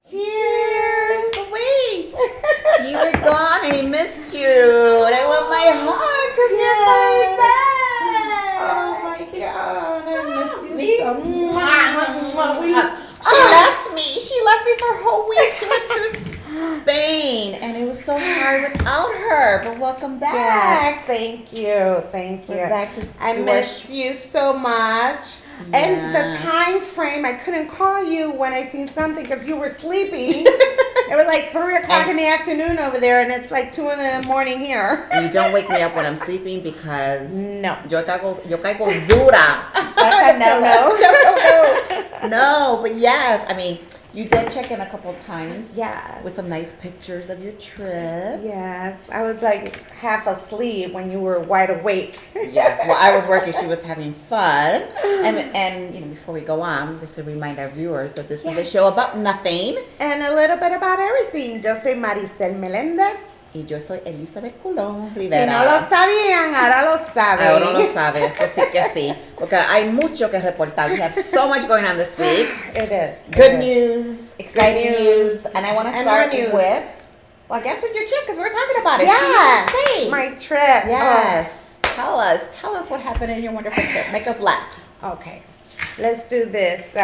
Cheers! But wait! You were gone and he missed you. And I want my hug because you're my best. Oh my God, I missed you so much. She left me. She left me for a whole week. She went to Spain and it was so hard without her. But welcome back. Yes, thank you. We're back to I missed you so much. Yes. And the time frame, I couldn't call you when I seen something because you were sleeping. It was like 3 o'clock in the afternoon over there, and it's like 2 in the morning here. And you don't wake me up when I'm sleeping because No. yo caigo dura. No, but yes, I mean, you did check in a couple times. Yes. With some nice pictures of your trip. Yes, I was like half asleep when you were wide awake. Yes, well, I was working. She was having fun. And you know, before we go on, just to remind our viewers that this is a show about nothing. And a little bit about everything. Yo soy Maricel Meléndez. Y yo soy Elizabeth Colón Si Rivera. no lo sabían, ahora lo saben. Ahora lo sabe, eso sí que sí. Porque hay mucho que reportar. We have so much going on this week. It is. Good news, exciting news. And I want to And start more news. with, well, I guess with your trip, because we're talking about it. Yes, my trip. Yes. Tell us what happened in your wonderful trip. Make us laugh. Okay, let's do this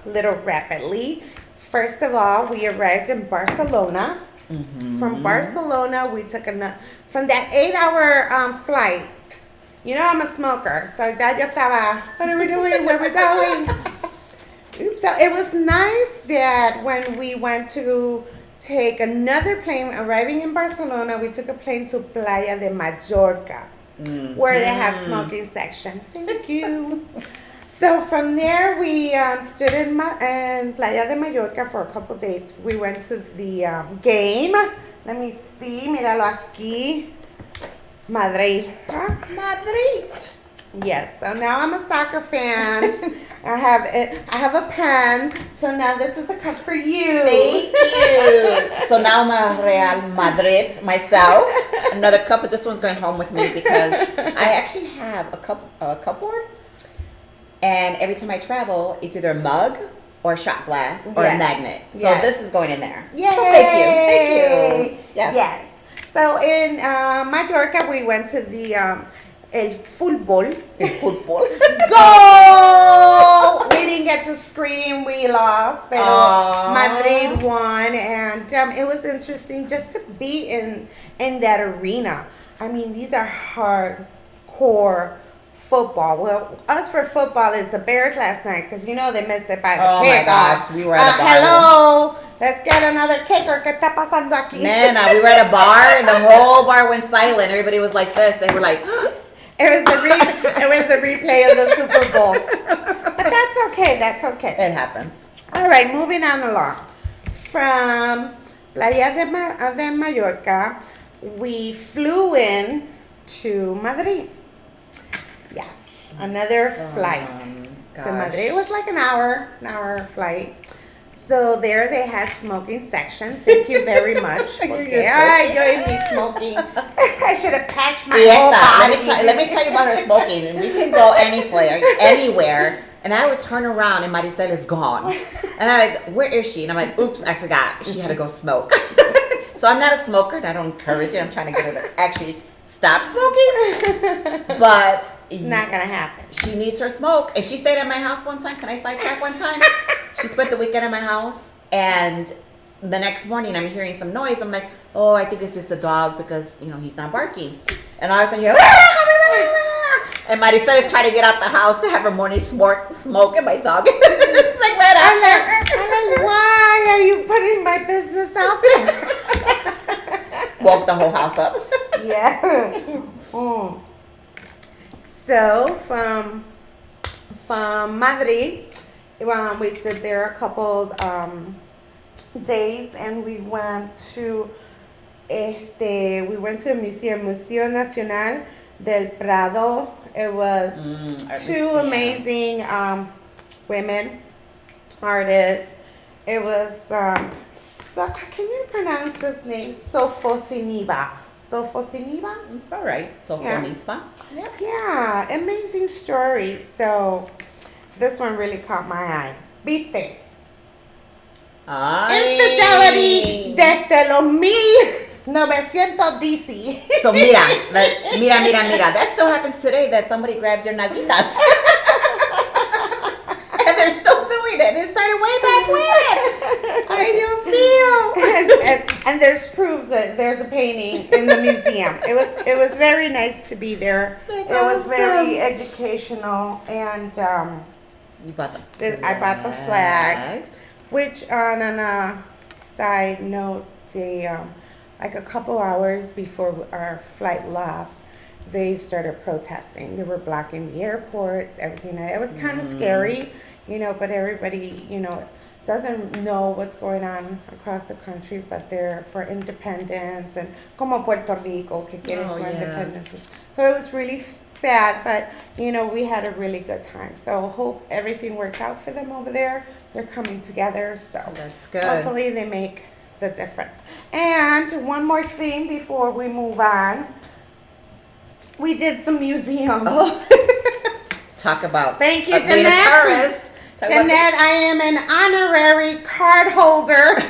little rapidly. First of all, we arrived in Barcelona. Mm-hmm. From Barcelona, we took from that 8-hour flight. You know I'm a smoker, so ya yo estaba, what are we doing? Where are we going? So it was nice that when we went to take another plane, arriving in Barcelona, we took a plane to Playa de Mallorca, where they have smoking section. Thank you. So from there, we stood in Playa de Mallorca for a couple days. We went to the game. Let me see. Míralo aquí. Madrid. Madrid. Yes. So now I'm a soccer fan. I have a pen. So now this is a cup for you. Thank you. So now I'm a Real Madrid myself. Another cup, but this one's going home with me because I actually have a cupboard. And every time I travel, it's either a mug or a shot glass or a magnet. So this is going in there. Yay! So thank you. Yes. Yes. So in Mallorca, we went to the El Fútbol. El fútbol. Go! We didn't get to scream. We lost. But Madrid won. And it was interesting just to be in that arena. I mean, these are hardcore football. Well, us for football is the Bears last night because you know they missed it by the kickoff. Oh my gosh, we were at a bar. Hello, let's get another kicker. ¿Qué está pasando aquí? Man, we were at a bar and the whole bar went silent. Everybody was like this. They were like, it was the replay of the Super Bowl. But that's okay. That's okay. it happens. All right, moving on along. From Playa de Mallorca, we flew in to Madrid. Yes, another flight to Madrid. It was like an hour flight. So there they had smoking section. Thank you very much. Yo smoking. I should have patched my whole body. Let me tell you about her smoking. We can go anywhere. And I would turn around and Maricel is gone. And I'm like, where is she? And I'm like, oops, I forgot. She had to go smoke. So I'm not a smoker and I don't encourage it. I'm trying to get her to actually stop smoking. But it's not going to happen. She needs her smoke. And she stayed at my house one time. Can I sidetrack one time? She spent the weekend at my house. And the next morning, I'm hearing some noise. I'm like, oh, I think it's just the dog because, you know, he's not barking. And all of a sudden, you're and Maricel is trying to get out the house to have her morning smoke and my dog. It's like right after. I'm like, why are you putting my business out there? Woke the whole house up. Yeah. So from Madrid, we stood there a couple days, and we went to a museum, Museo Nacional del Prado. It was two amazing women artists. It was can you pronounce this name? Sofosiniba. All right. Sofonispa. Yeah. Yeah, amazing story. So this one really caught my eye. Viste. Infidelity Ay. desde los 1900 DC. So mira, that still happens today, that somebody grabs your naguitas. And they're still doing it. It started way back when. Ay, Dios mío. And there's proof that there's a painting in the museum. It was very nice to be there. That's it was awesome. very educational, and You bought the flag. I bought the flag. Which, on a side note, they like a couple hours before our flight left, they started protesting. They were blocking the airports, everything. It was kind of scary, but everybody, doesn't know what's going on across the country, but they're for independence, and como Puerto Rico, que quiere su independence. So it was really sad, but, we had a really good time. So hope everything works out for them over there. They're coming together, so That's good. hopefully they make the difference. And one more thing before we move on. We did the museum. Oh. Talk about Thank you, being a Jeanette. tourist. Jeanette, I am an honorary card holder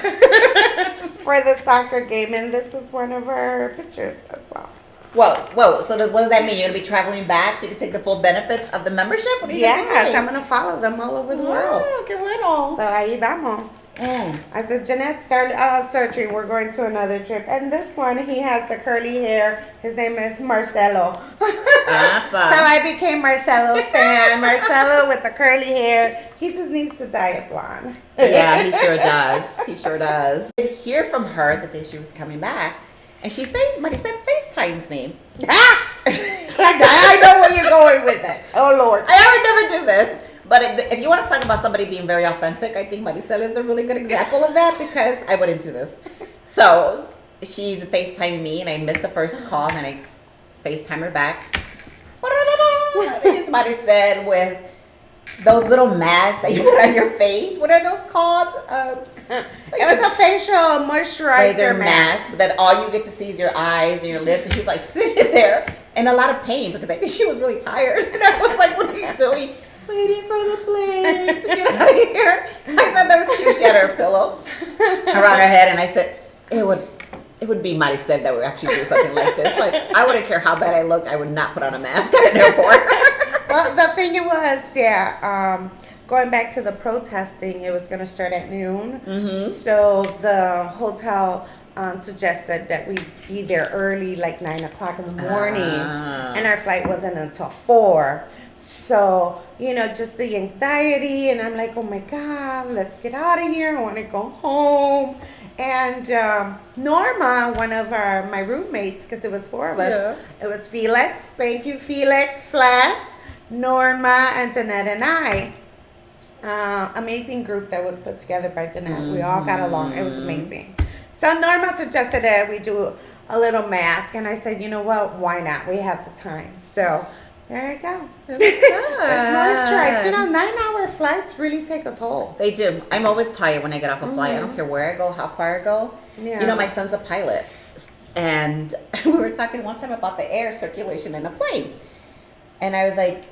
for the soccer game, and this is one of our pictures as well. Whoa. So what does that mean? You're going to be traveling back so you can take the full benefits of the membership? What are you going to be doing? Yes, I'm going to follow them all over the world. Oh, qué bueno. So ahí vamos. I said, Jeanette, start searching. We're going to another trip. And this one, he has the curly hair. His name is Marcelo. So I became Marcelo's fan. Marcelo with the curly hair. He just needs to dye it blonde. Yeah, he sure does. He sure does. I did hear from her the day she was coming back. And Maricel FaceTimed me. I know where you're going with this. Oh, Lord. I would never do this. But if you want to talk about somebody being very authentic, I think Maricel is a really good example of that, because I wouldn't do this. So she's FaceTiming me, and I missed the first call, and then I FaceTime her back. Here's Maricel with those little masks that you put on your face. What are those called? It was a facial moisturizer mask. But then all you get to see is your eyes and your lips, and she's like sitting there in a lot of pain, because I think she was really tired. And I was like, what are you doing? Waiting for the plane to get out of here. I thought that was cute. She had her pillow around her head, and I said, it would be Maricel that would actually do something like this. Like, I wouldn't care how bad I looked. I would not put on a mask at an airport. Well, the thing was, going back to the protesting, it was going to start at noon. Mm-hmm. So the hotel suggested that we be there early, like 9 o'clock in the morning. And our flight wasn't until 4. So, just the anxiety, and I'm like, oh my God, let's get out of here. I want to go home. And Norma, one of my roommates, because it was 4 of us, it was Felix. Thank you, Felix, Flax, Norma, and Jeanette and I. Amazing group that was put together by Jeanette. We all got along. It was amazing. So Norma suggested that we do a little mask, and I said, you know what? Why not? We have the time. So there you go. It's moisturize. 9-hour flights really take a toll. They do. I'm always tired when I get off a flight. I don't care where I go, how far I go. Yeah. My son's a pilot, and we were talking one time about the air circulation in a plane, and I was like,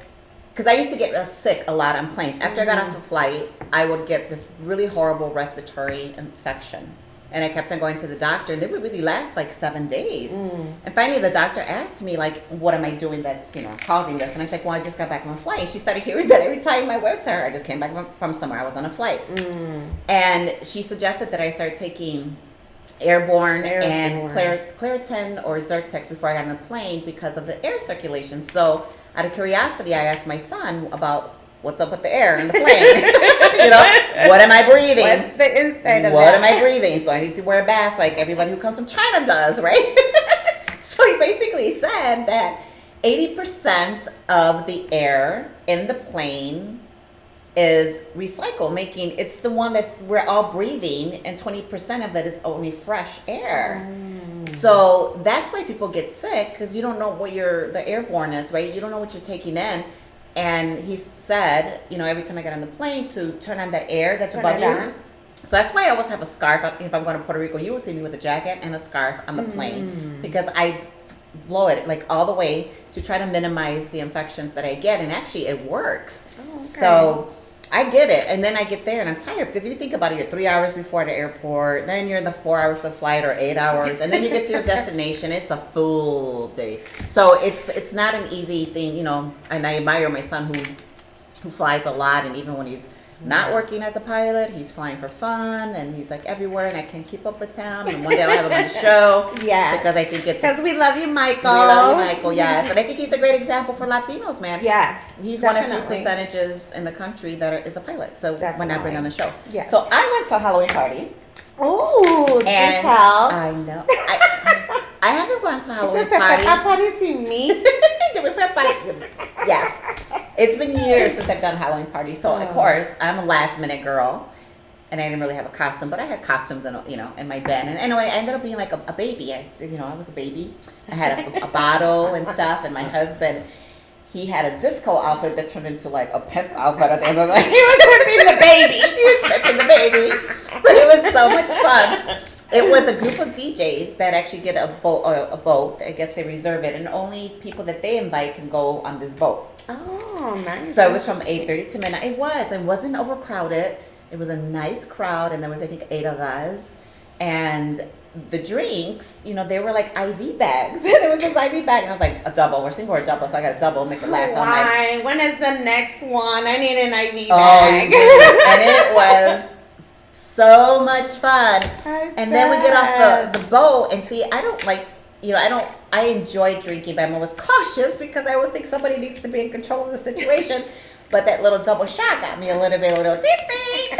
because I used to get sick a lot on planes. After I got off a flight, I would get this really horrible respiratory infection. And I kept on going to the doctor, and it would really last like 7 days. And finally, the doctor asked me, like, what am I doing that's, causing this? And I was like, well, I just got back from a flight. And she started hearing that every time I went to her. I just came back from somewhere. I was on a flight. And she suggested that I start taking airborne. And Claritin or Zyrtex before I got on the plane because of the air circulation. So out of curiosity, I asked my son about what's up with the air in the plane. What am I breathing? What's the inside of What am I breathing? So I need to wear a mask like everybody who comes from China does, right? So he basically said that 80% of the air in the plane is recycled, making it's the one we're all breathing, and 20% of it is only fresh air. So that's why people get sick, because you don't know what the airborne is, right? You don't know what you're taking in. And he said, every time I get on the plane to turn on that air that's above you. So that's why I always have a scarf. If I'm going to Puerto Rico, you will see me with a jacket and a scarf on the plane, because I blow it like all the way to try to minimize the infections that I get. And actually it works. Oh, okay. So I get it. And then I get there and I'm tired because if you think about it, you're 3 hours before the airport, then you're in the 4 hours for the flight or 8 hours, and then you get to your destination. It's a full day. So it's not an easy thing, you know. And I admire my son who flies a lot, and even when he's not working as a pilot, he's flying for fun, and he's like everywhere, and I can't keep up with him. And one day I'll have him on the show. Yes. Because I think it's... Because we love you, Michael. We love you, Michael, yes. And I think he's a great example for Latinos, man. Yes. He's definitely. one of few percentages in the country that is a pilot. So when I bring on the show. Yes. So I went to a Halloween party. Oh, do tell. I know. I haven't gone to a Halloween Entonces, party. fue a party sin mí. Yes. It's been years since I've done a Halloween party. So, of course, I'm a last minute girl. And I didn't really have a costume, but I had costumes in, in my bed. And anyway, I ended up being like a baby. I was a baby. I had a bottle and stuff. And my husband, he had a disco outfit that turned into like a pimp outfit at the end of the night. He was pimping the baby. He was pimping the baby. But it was so much fun. It was a group of DJs that actually get a boat. I guess they reserve it, and only people that they invite can go on this boat. Oh, nice. So it was from 8:30 to midnight. It wasn't overcrowded. It was a nice crowd, and there was, I think, 8 of us. And the drinks, they were like IV bags. There was this IV bag, and I was like, a double. We're single or a double, so I got a double, make it last all night. When is the next one? I need an IV bag. And it was so much fun. And then we get off the boat, and see, I don't like, I enjoy drinking, but I'm always cautious because I always think somebody needs to be in control of the situation. But that little double shot got me a little tipsy.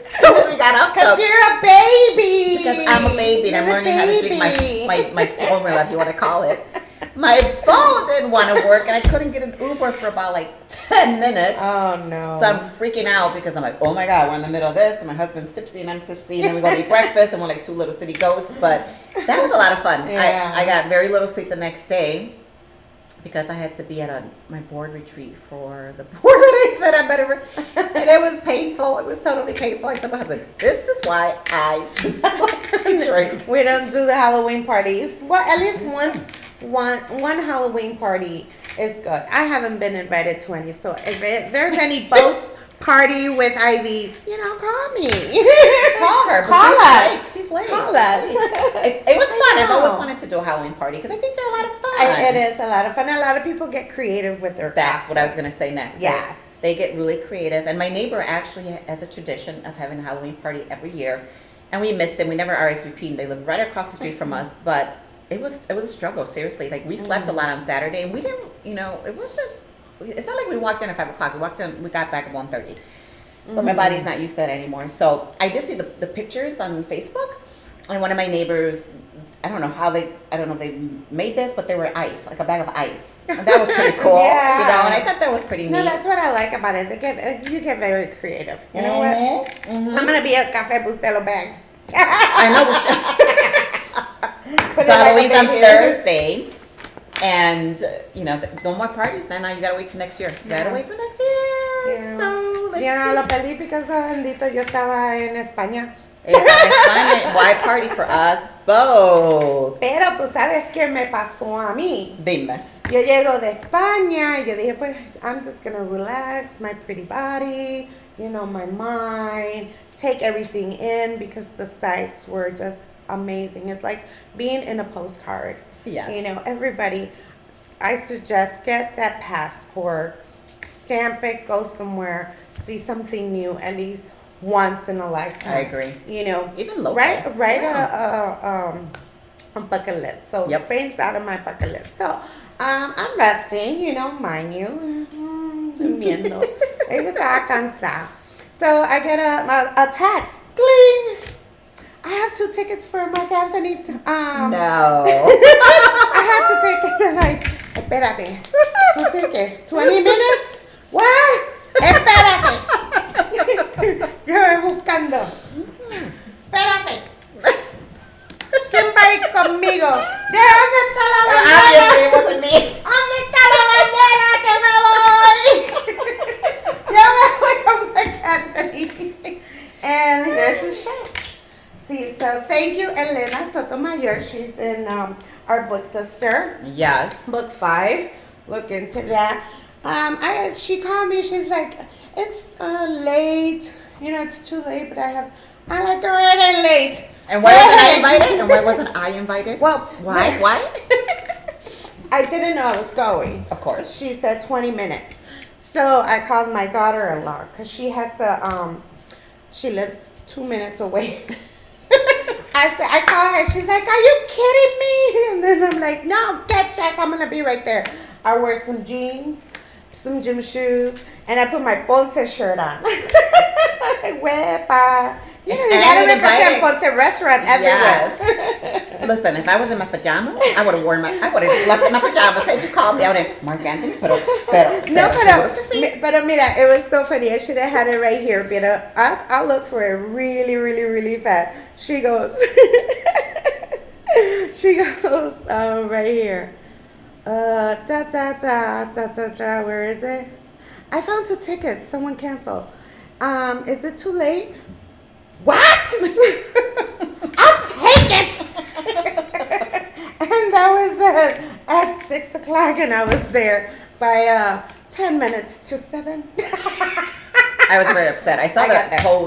So when we got off, because you're a baby. Because I'm a baby, and I'm learning how to drink my formula, if you want to call it. My phone didn't want to work, and I couldn't get an Uber for about like 10 minutes. Oh no! So I'm freaking out because I'm like, oh my god, we're in the middle of this, and my husband's tipsy, and I'm tipsy, and then we go to eat breakfast, and we're like 2 little city goats. But that was a lot of fun. Yeah. I got very little sleep the next day, because I had to be at my board retreat for the board that I said I better, and it was painful. It was totally painful. I told my husband, this is why I do not like to drink. We don't do the Halloween parties. Well, at least one Halloween party is good. I haven't been invited to any, so if there's any boats party with IVs, call me. Call her. Call us. She's late. Call us. It was fun. I've always wanted to do a Halloween party because I think they're a lot of fun. It is a lot of fun. A lot of people get creative with their That's what I was going to say next. Yes. They get really creative. And my neighbor actually has a tradition of having a Halloween party every year. And we missed them. We never RSVP'd. They live right across the street from us. But it was a struggle, seriously. Like, we slept a lot on Saturday. And we didn't, it's not like we walked in at 5 o'clock. We got back at 1:30. But my body's not used to that anymore. So I did see the pictures on Facebook. And one of my neighbors, I don't know if they made this, but they were ice, like a bag of ice. And that was pretty cool. Yeah. And I thought that was pretty neat. No, that's what I like about it. You get very creative. You know what? Mm-hmm. I'm going to be a Café Bustelo bag. I know. So Halloween's on Thursday. And, no more parties. Then now you got to wait till next year. You got to wait for next year. Yeah. So let's no lo perdí because bendito yo estaba en España. Why party for us both? Pero tú sabes qué me pasó a mí. Dime. Yo llego de España y yo dije, pues, I'm just going to relax my pretty body, my mind, take everything in because the sights were just amazing. It's like being in a postcard. Yes. Everybody, I suggest get that passport, stamp it, go somewhere, see something new at least once in a lifetime. I agree. Even local. Write a bucket list. So Spain's out of my bucket list. So I'm resting, mind you, durmiendo. Ella estaba cansada. So I get a text, cling. I have 2 tickets for Mark Anthony. No. I had to take it. And espérate. 2 tickets. 20 minutes? What? Espérate. Yo voy buscando. Espérate. ¿Quién va a ir conmigo? ¿De dónde está la bandera? Obviously, it wasn't me. ¿Dónde está la bandera? Que me voy. Yo me voy con Mark Anthony. And here's the show. See, so thank you, Elena Sotomayor. She's in our book sister. Yes. Book 5. Look into that. She called me. She's like, It's late. You know, it's too late, but I like already late. And why wasn't I invited? And why wasn't I invited? Well, why? Why? I didn't know I was going. Of course. She said 20 minutes. So I called my daughter-in-law because she has she lives 2 minutes away. I called her. She's like, "Are you kidding me?" And then I'm like, "No, get dressed. I'm gonna be right there." I wear some jeans, some gym shoes, and I put my Ponce shirt on. Huepa. You know, you gotta represent Ponce restaurant everywhere. Yes. Listen, if I was in my pajamas, I would have left in my pajamas. Hey, you called me out there, Mark Anthony, pero mira, it was so funny. I should have had it right here, but I'll look for it really, really, really fast. She goes, right here. Where is it? I found 2 tickets. Someone canceled. Is it too late? What? I'll take it. And that was at 6 o'clock, and I was there by 10 minutes to 7. I was very upset. I saw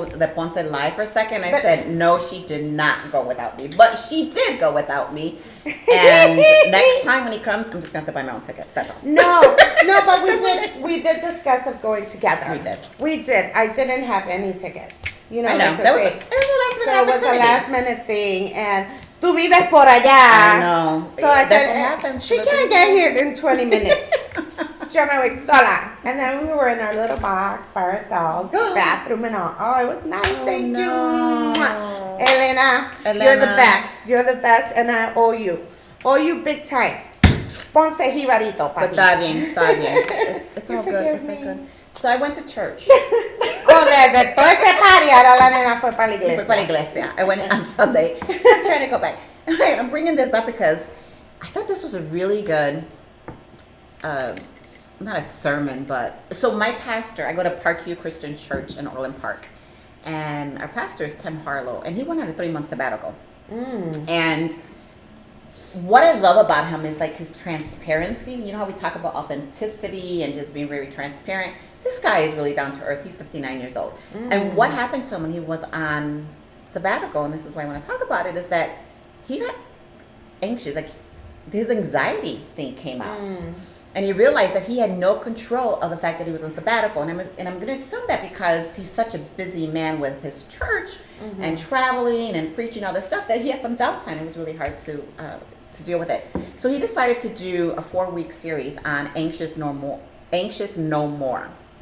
the Ponce live for a second. I said, no, she did not go without me. But she did go without me. And next time when he comes, I'm just going to have to buy my own ticket. That's all. No, but we did discuss of going together. We did. I didn't have any tickets. You know, I know. It was a last minute thing. And tú vives por allá. I know. So I said, she can't get here in 20 minutes. Yo me voy sola. And then we were in our little box by ourselves, bathroom and all. Oh, it was nice. Thank you. Elena, you're the best. You're the best, and I owe you. Owe you big time. Ponce Jibarito, papi. But está bien. It's all good. It's all good. So I went to church. De todo ese party, ahora la nena fue para la iglesia. I went on Sunday. I'm trying to go back. Right, I'm bringing this up because I thought this was a really good, not a sermon, but so my pastor, I go to Parkview Christian Church in Orland Park, and our pastor is Tim Harlow, and he went on a 3-month sabbatical. And what I love about him is like his transparency. You know how we talk about authenticity and just being very transparent? This guy is really down to earth. He's 59 years old. And what happened to him when he was on sabbatical, and this is why I want to talk about it, is that he got anxious. Like his anxiety thing came out. And he realized that he had no control of the fact that he was on sabbatical. And I'm going to assume that because he's such a busy man with his church and traveling and preaching all this stuff, that he had some downtime. It was really hard to deal with it. So he decided to do a 4-week series on anxious no more.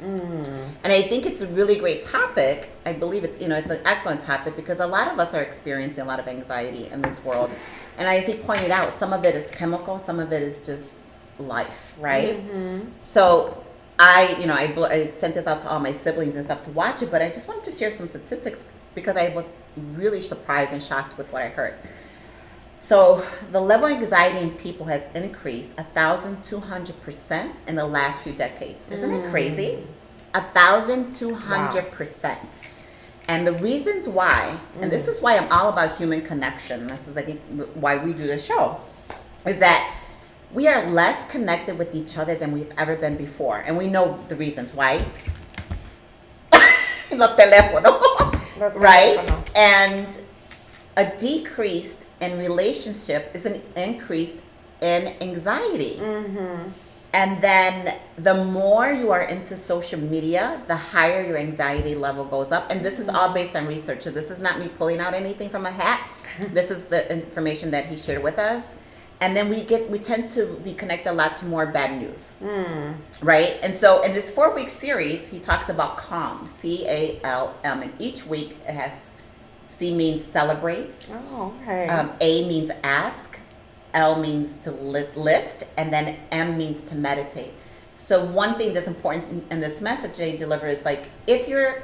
And I think it's a really great topic. I believe it's an excellent topic because a lot of us are experiencing a lot of anxiety in this world. And as he pointed out, some of it is chemical, some of it is just life, right? So I sent this out to all my siblings and stuff to watch it, but I just wanted to share some statistics because I was really surprised and shocked with what I heard. So the level of anxiety in people has increased 1,200% in the last few decades. Isn't that crazy? 1,200%. Wow. And the reasons why, and this is why I'm all about human connection, this is I think why we do the show, is that we are less connected with each other than we've ever been before. And we know the reasons why. Los teléfonos. Right? And a decrease in relationship is an increase in anxiety. And then the more you are into social media, the higher your anxiety level goes up. And this is all based on research. So this is not me pulling out anything from a hat. This is the information that he shared with us. And then we tend to be connected a lot to more bad news. Right? And so in this 4-week series, he talks about CALM, CALM. And each week it has, C means celebrates. Oh, okay. A means ask. L means to list, and then M means to meditate. So one thing that's important in this message I deliver is like, if you're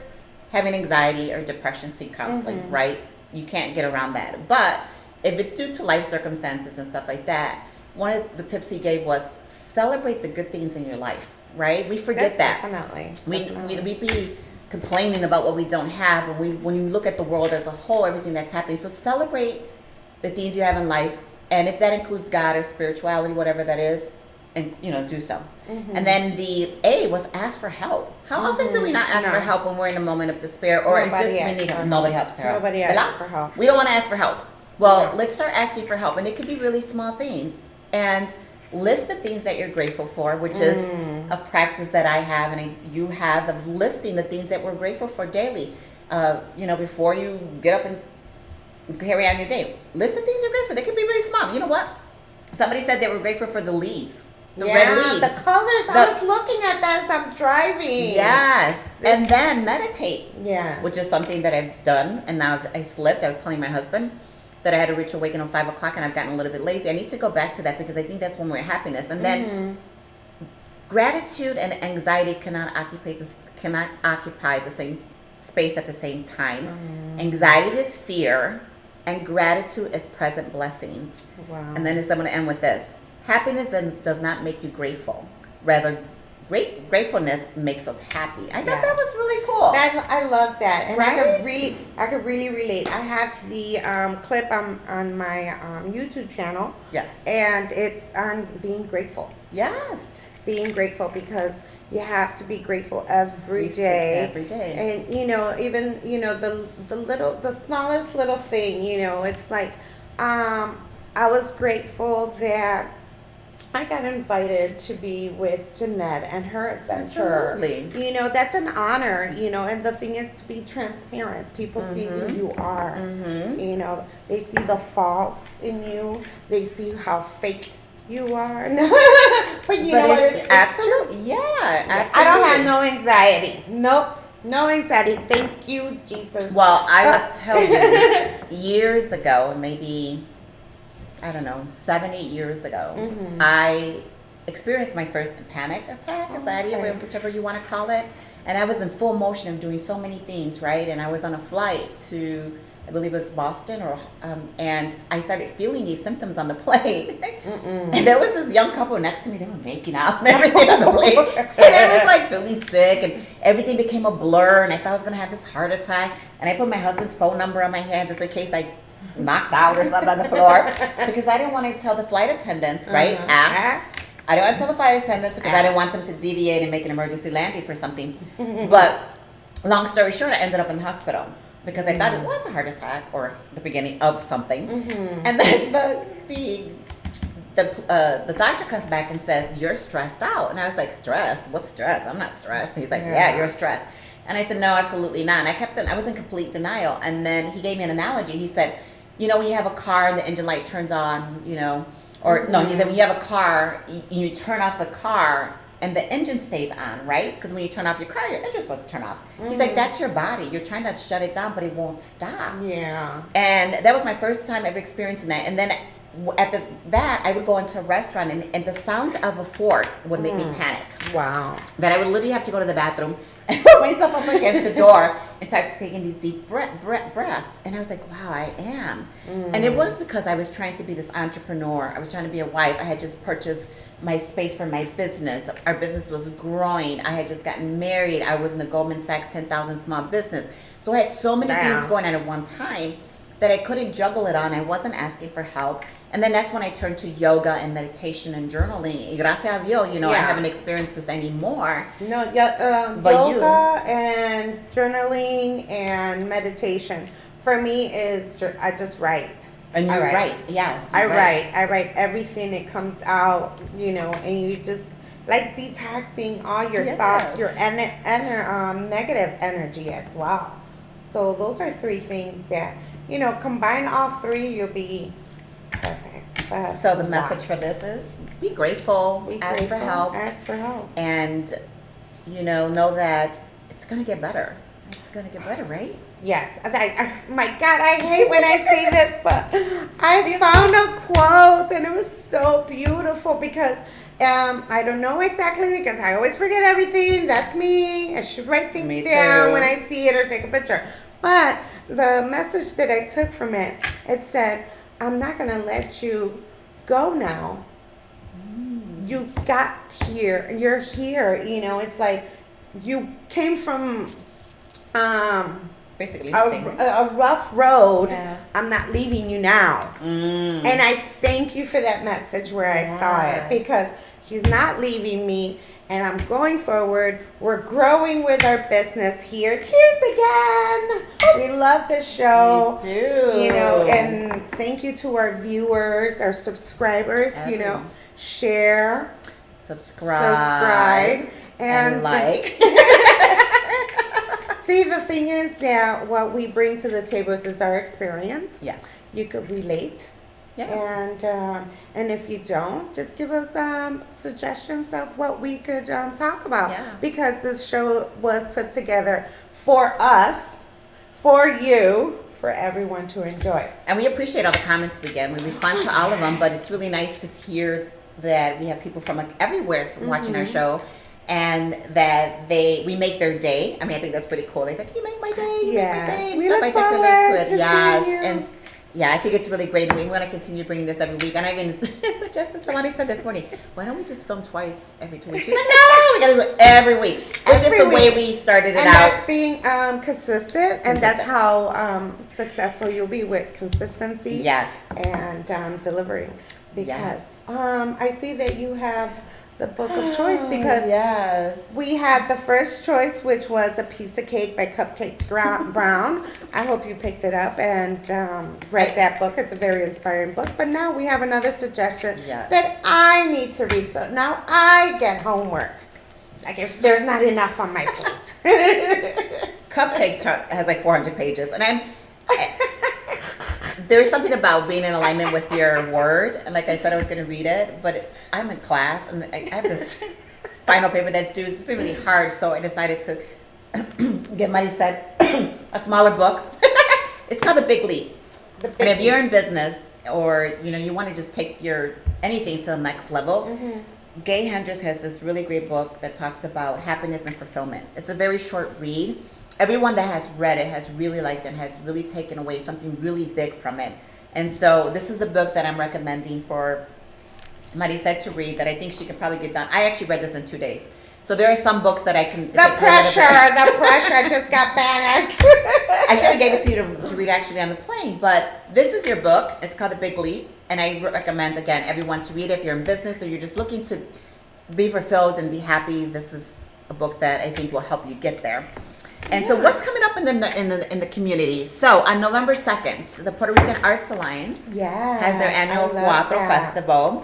having anxiety or depression, seek counseling, right? You can't get around that. But if it's due to life circumstances and stuff like that, one of the tips he gave was celebrate the good things in your life, right? We forget that. Definitely. We be complaining about what we don't have, and when you look at the world as a whole, everything that's happening. So celebrate the things you have in life. And if that includes God or spirituality, whatever that is, and do so. And then the A was ask for help. How often do we not ask for help when we're in a moment of despair, or nobody helps her? Nobody asks for help. We don't want to ask for help. Well, let's start asking for help, and it could be really small things. And list the things that you're grateful for, which is a practice that I have and you have, of listing the things that we're grateful for daily. Before you get up and carry on your day, list the things you're grateful for. They could be really small. You know what? Somebody said they were grateful for the leaves. The red leaves. The colors. I was looking at that as I'm driving. Yes. And then meditate. Yeah. Which is something that I've done, and now I slipped. I was telling my husband that I had a ritual waking at 5 o'clock, and I've gotten a little bit lazy. I need to go back to that, because I think that's when we're at happiness. And then gratitude and anxiety cannot occupy the same space at the same time. Anxiety is fear, and gratitude is present blessings. Wow. And then I'm going to end with this. Happiness does not make you grateful. Rather, gratefulness makes us happy. I thought that was really cool. I love that, and right? I could really relate. I have the clip on my YouTube channel. Yes. And it's on being grateful. Yes. Being grateful, because you have to be grateful every day. Every day. And even the smallest little thing. It's like I was grateful that I got invited to be with Jeanette and her adventure. Absolutely. That's an honor, and the thing is to be transparent. People see who you are. They see the false in you. They see how fake you are. But know what? Absolutely. Yeah, absolutely. I don't have no anxiety. Nope. No anxiety. Thank you, Jesus. Well, I will tell you, years ago, maybe, I don't know, 7, 8 years ago, I experienced my first panic attack, anxiety, whichever you want to call it. And I was in full motion of doing so many things, right? And I was on a flight to, I believe it was Boston, and I started feeling these symptoms on the plane. And there was this young couple next to me. They were making out and everything on the plane. And I was like feeling sick, and everything became a blur. And I thought I was going to have this heart attack. And I put my husband's phone number on my hand just in case I knocked out or something on the floor, because I didn't want to tell the flight attendants, right? Ask. I didn't want to tell the flight attendants because I didn't want them to deviate and make an emergency landing for something. But long story short, I ended up in the hospital because I thought it was a heart attack or the beginning of something. And then the doctor comes back and says, "You're stressed out." And I was like, "Stress? What's stress? I'm not stressed." And he's like, "Yeah, you're stressed." And I said, "No, absolutely not." And I was in complete denial. And then he gave me an analogy. He said, when you have a car and the engine light turns on, no, he said, when you have a car, you turn off the car and the engine stays on, right? Because when you turn off your car, your engine's supposed to turn off. He's like, that's your body. You're trying to shut it down, but it won't stop. Yeah. And that was my first time ever experiencing that. And then after that, I would go into a restaurant, and the sound of a fork would make me panic. Wow. That I would literally have to go to the bathroom and put myself up against the door and start taking these deep breaths. And I was like, wow, I am. And it was because I was trying to be this entrepreneur. I was trying to be a wife. I had just purchased my space for my business. Our business was growing. I had just gotten married. I was in the Goldman Sachs 10,000 small business. So I had so many things going on at one time that I couldn't juggle it on. I wasn't asking for help. And then that's when I turned to yoga and meditation and journaling. Y gracias a Dios, I haven't experienced this anymore. No, yoga and journaling and meditation for me is I just write. And you write, yes. I write everything that comes out, and you just like detoxing all your thoughts, your negative energy as well. So those are 3 things that, combine all 3, you'll be perfect. So the message for this is be grateful, ask for help. Ask for help. And, know that it's going to get better. It's going to get better, right? Yes. My God, I hate when I say this, but I found a quote and it was so beautiful because I don't know exactly because I always forget everything. That's me. I should write things down when I see it or take a picture. But the message that I took from it, it said, I'm not going to let you go now. You got here. You're here. It's like you came from basically a rough road. Yeah. I'm not leaving you now. And I thank you for that message where I saw it because He's not leaving me. And I'm going forward. We're growing with our business here. Cheers again. We love this show. We do. You know, and thank you to our viewers, our subscribers. You know, share, subscribe, and like. See, the thing is that what we bring to the table is our experience. Yes. You could relate. Yes. And if you don't, just give us suggestions of what we could talk about. Yeah. Because this show was put together for us, for you, for everyone to enjoy. And we appreciate all the comments we get. We respond to all of them, but it's really nice to hear that we have people from like everywhere watching our show. And that we make their day. I mean, I think that's pretty cool. They say, "You make my day, you make my day," and we stuff look like that. forward to yes, seeing you. and yeah, I think it's really great. And we want to continue bringing this every week. And I even suggested, somebody said this morning, "Why don't we just film twice every 2 weeks?" She's like, "No, we got to do it every week." Which is the way we started it out. And that's being consistent, and that's how successful you'll be with consistency. Yes, and delivering. Because I see that you have the book of choice, because we had the first choice, which was A Piece of Cake by Cupcake Brown. I hope you picked it up and read that book. It's a very inspiring book. But now we have another suggestion that I need to read. So now I get homework. Like if there's not enough on my plate. Cupcake has like 400 pages, and there's something about being in alignment with your word. And like I said, I was going to read it, but I'm in class and I have this final paper that's due. It's been really hard, so I decided to give Maricet a smaller book. It's called The Big Leap. And if you're in business or you want to just take your anything to the next level, Gay Hendricks has this really great book that talks about happiness and fulfillment. It's a very short read. Everyone that has read it has really liked it and has really taken away something really big from it. And so this is a book that I'm recommending for Maricet to read that I think she could probably get done. I actually read this in 2 days. So there are some books that I can... The pressure just got back. I should have gave it to you to read actually on the plane. But this is your book. It's called The Big Leap. And I recommend, again, everyone to read it. If you're in business or you're just looking to be fulfilled and be happy, this is a book that I think will help you get there. And so what's coming up in the community? So on November 2nd, the Puerto Rican Arts Alliance has their annual Cuatro Festival.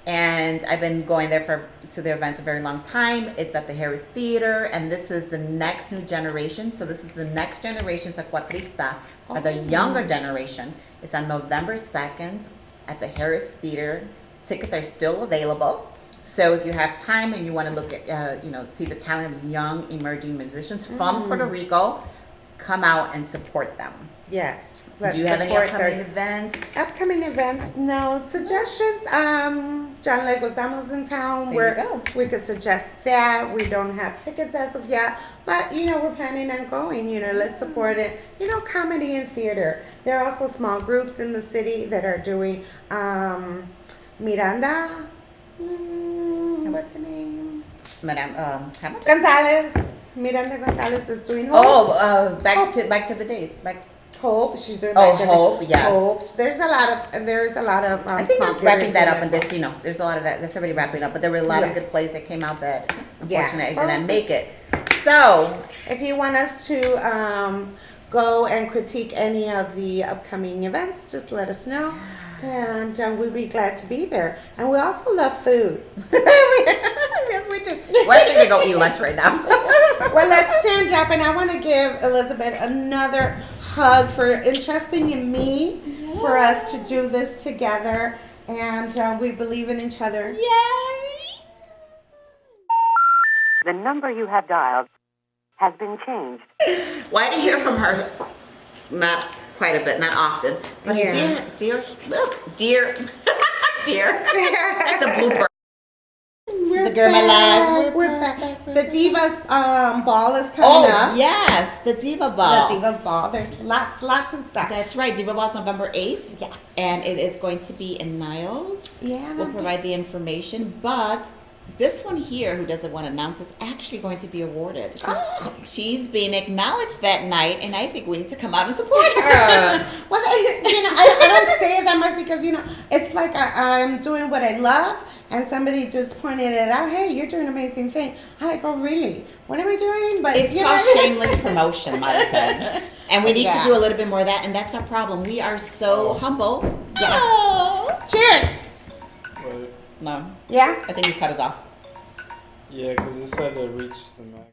And I've been going there to their events a very long time. It's at the Harris Theater, and this is the next new generation. So this is the next generation of Cuatrista, the younger generation. It's on November 2nd at the Harris Theater. Tickets are still available. So if you have time and you want to look at, see the talent of young emerging musicians from Puerto Rico, come out and support them. Yes. Do you have any upcoming events? Upcoming events? No. Suggestions? John Leguizamo's in town. There you go. We could suggest that. We don't have tickets as of yet. But, we're planning on going. Let's support it. Comedy and theater. There are also small groups in the city that are doing Miranda. What's the name? Madame Gonzalez. Miranda Gonzalez is doing Hope. Oh, back to the days. Hope. She's doing. Hope. Yes. Hope. There's a lot of. I think that's wrapping that up in this. There's a lot of that. That's already wrapping up. But there were a lot of good plays that came out that unfortunately didn't make it. So if you want us to go and critique any of the upcoming events, just let us know. And we'd be glad to be there. And we also love food. Yes, we do. We're actually going to go eat lunch right now. Well, let's stand up. And I want to give Elizabeth another hug for entrusting in me for us to do this together. And we believe in each other. Yay! The number you have dialed has been changed. Well, I didn't hear from her. Not quite a bit, not often. But dear. That's a blooper. This is the girl of my life. We're back. The Divas ball is coming up. Oh, yes, the Diva Ball. The Divas ball. There's lots of stuff. That's right. Diva Ball is November 8th. Yes. And it is going to be in Niles. Yeah. We'll provide the information. But this one here, who doesn't want to announce, is actually going to be awarded. She's being acknowledged that night, and I think we need to come out and support her. Well, I don't say it that much because, it's like I'm doing what I love, and somebody just pointed it out. Hey, you're doing an amazing thing. I'm like, oh really? What am I doing? But It's you called know. shameless promotion, Mata said. And we need to Yeah. do a little bit more of that, and that's our problem. We are so humble. Yes. Cheers. Wait, No, Yeah. I think you cut us off. yeah, because it said it reached the max.